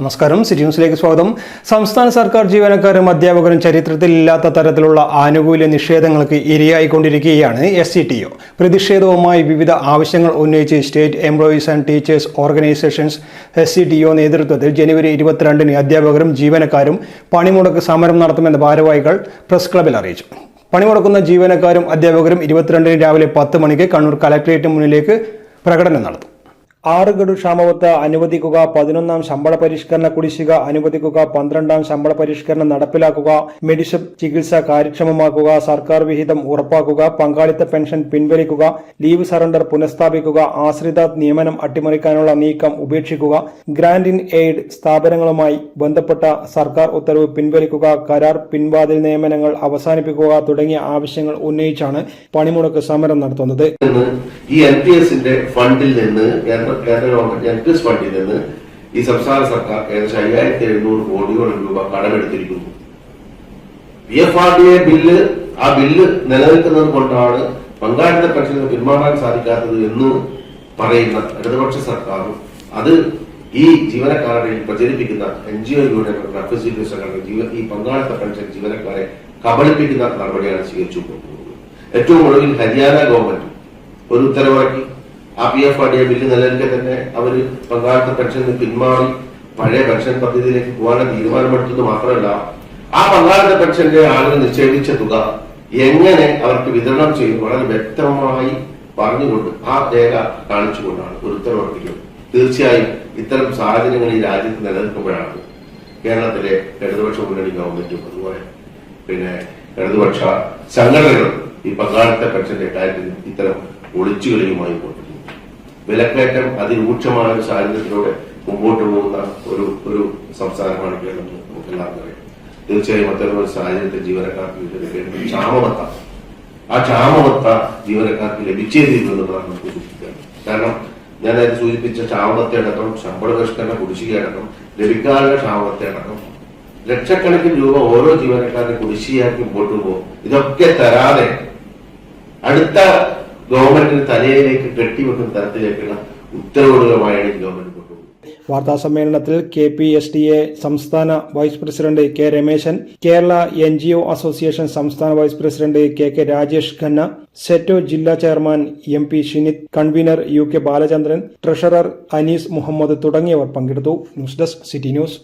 നമസ്കാരം. സിറ്റി ന്യൂസിലേക്ക് സ്വാഗതം. സംസ്ഥാന സർക്കാർ ജീവനക്കാരും അധ്യാപകരും ചരിത്രത്തിലില്ലാത്ത തരത്തിലുള്ള ആനുകൂല്യ നിഷേധങ്ങൾക്ക് ഇരയായിക്കൊണ്ടിരിക്കുകയാണ് SCTO. പ്രതിഷേധവുമായി വിവിധ ആവശ്യങ്ങൾ ഉന്നയിച്ച് state employees and teachers organisations SCTO നേതൃത്വത്തിൽ ജനുവരി 22-ന് അധ്യാപകരും ജീവനക്കാരും പണിമുടക്ക് സമരം നടത്തുമെന്ന് ഭാരവാഹികൾ പ്രസ് ക്ലബിൽ അറിയിച്ചു. പണിമുടക്കുന്ന ജീവനക്കാരും അധ്യാപകരും 22-ന് രാവിലെ 10 മണിക്ക് കണ്ണൂർ കലക്ടറേറ്റിന് മുന്നിലേക്ക് പ്രകടനം നടത്തും. 6 ഗഡു ക്ഷാമബത്ത അനുവദിക്കുക, 11ാം ശമ്പള പരിഷ്കരണ കുടിശ്ശിക അനുവദിക്കുക, 12ാം ശമ്പള പരിഷ്കരണം നടപ്പിലാക്കുക, മെഡിസബ് ചികിത്സ കാര്യക്ഷമമാക്കുക, സർക്കാർ വിഹിതം ഉറപ്പാക്കുക, പങ്കാളിത്ത പെൻഷൻ പിൻവലിക്കുക, ലീവ് സറണ്ടർ പുനഃസ്ഥാപിക്കുക, ആശ്രിത നിയമനം അട്ടിമറിക്കാനുള്ള നീക്കം ഉപേക്ഷിക്കുക, ഗ്രാന്റ് ഇൻ എയ്ഡ് സ്ഥാപനങ്ങളുമായി ബന്ധപ്പെട്ട സർക്കാർ ഉത്തരവ് പിൻവലിക്കുക, കരാർ പിൻവാതിൽ നിയമനങ്ങൾ അവസാനിപ്പിക്കുക തുടങ്ങിയ ആവശ്യങ്ങൾ ഉന്നയിച്ചാണ് പണിമുടക്ക് സമരം നടത്തുന്നത്. ഈ NPSന്റെ ഫണ്ടിൽ നിന്ന് കേന്ദ്ര ഗവൺമെന്റ് NPS ഫണ്ടിൽ നിന്ന് ഈ സംസ്ഥാന സർക്കാർ ഏകദേശം 5700 കോടിയോളം രൂപ കടമെടുത്തിരിക്കുന്നു. PFRDA ബില്ല്, ആ ബില്ല് നിലനിൽക്കുന്നത് കൊണ്ടാണ് പങ്കാളിത്ത പെൻഷന് പിന്മാറാൻ സാധിക്കാത്തത് എന്ന് പറയുന്ന ഇടതുപക്ഷ സർക്കാരും അത് ഈ ജീവനക്കാരുടെ പ്രചരിപ്പിക്കുന്ന NGO യൂണിയൻ സംഘടന ഈ പങ്കാളിത്ത പെൻഷൻ ജീവനക്കാരെ കബളിപ്പിക്കുന്ന നടപടിയാണ് സ്വീകരിച്ചു കൊണ്ടുപോകുന്നത്. ഏറ്റവും ഒടുവിൽ ഹരിയാന ഗവൺമെന്റ് ഒരു ഉത്തരവിറക്കി. ആ PFRDA ബില്ല് നിലനിൽക്കെ തന്നെ അവര് പങ്കാളിത്ത പെൻഷന് പിന്മാറി പഴയ പെൻഷൻ പദ്ധതിയിലേക്ക് പോകാനുള്ള തീരുമാനമെടുത്തത് മാത്രമല്ല, ആ പങ്കാളിത്ത പെൻഷന്റെ ആളുകൾ നിശ്ചയിച്ച തുക എങ്ങനെ അവർക്ക് വിതരണം ചെയ്യും വളരെ വ്യക്തമായി പറഞ്ഞുകൊണ്ട് ആ രേഖ കാണിച്ചുകൊണ്ടാണ് ഒരു ഉത്തരവിറക്കിയത്. തീർച്ചയായും ഇത്തരം സാഹചര്യങ്ങൾ ഈ രാജ്യത്ത് നിലനിൽക്കുമ്പോഴാണ് കേരളത്തിലെ ഇടതുപക്ഷ മുന്നണി ഗവൺമെന്റും അതുപോലെ ഇടതുപക്ഷ സംഘടനകളും ഈ പങ്കാളിത്ത പെൻഷന്റെ കാര്യത്തിൽ ഇത്തരം ഒളിച്ചുകളിയുമായി കൊണ്ടിരുന്നു. വിലക്കയറ്റം അതിരൂക്ഷമായ ഒരു സാഹചര്യത്തിലൂടെ മുമ്പോട്ട് പോകുന്ന ഒരു സംസ്ഥാനമാണ് കേരളം. നമുക്ക് എല്ലാവർക്കും അറിയാം. തീർച്ചയായും അത്തരം ഒരു സാഹചര്യത്തിൽ ജീവനക്കാർക്ക് ലഭിക്കേണ്ട ക്ഷാമബത്ത, ആ ക്ഷാമബത്ത ജീവനക്കാർക്ക് ലഭിച്ചേ തീരുമെന്നുള്ളതാണ് നമുക്ക് സൂചിപ്പിക്കുന്നത്. കാരണം ഞാൻ അത് സൂചിപ്പിച്ച ക്ഷാമബത്തയടക്കം, ശമ്പള പരിഷ്കരണ കുടിശ്ശികയടക്കം, ലഭിക്കാനുള്ള ക്ഷാമബത്തയടക്കം ലക്ഷക്കണക്കിന് രൂപ ഓരോ ജീവനക്കാരുടെ കുടിശ്ശികയാക്കി മുമ്പോട്ട് പോകും. ഇതൊക്കെ തരാതെ അടുത്ത ഗവൺമെന്റിന് തലയിലേക്ക് കെട്ടിവെക്കുന്ന തരത്തിലേക്കുള്ള ഉത്തരവുകളുമായാണ് ഗവൺമെന്റ് കൊണ്ടുപോകുന്നത്. വാർത്താ സമ്മേളനത്തിൽ KPSTA സംസ്ഥാന vice president K. Rameshan, Kerala NGO association സംസ്ഥാന vice president KK Rajesh Khanna, SETO ജില്ലാ chairman MP Shinith, convener UK Balachandran, treasurer Anees Muhammad തുടങ്ങിയവർ പങ്കെടുത്തു. News desk, city news.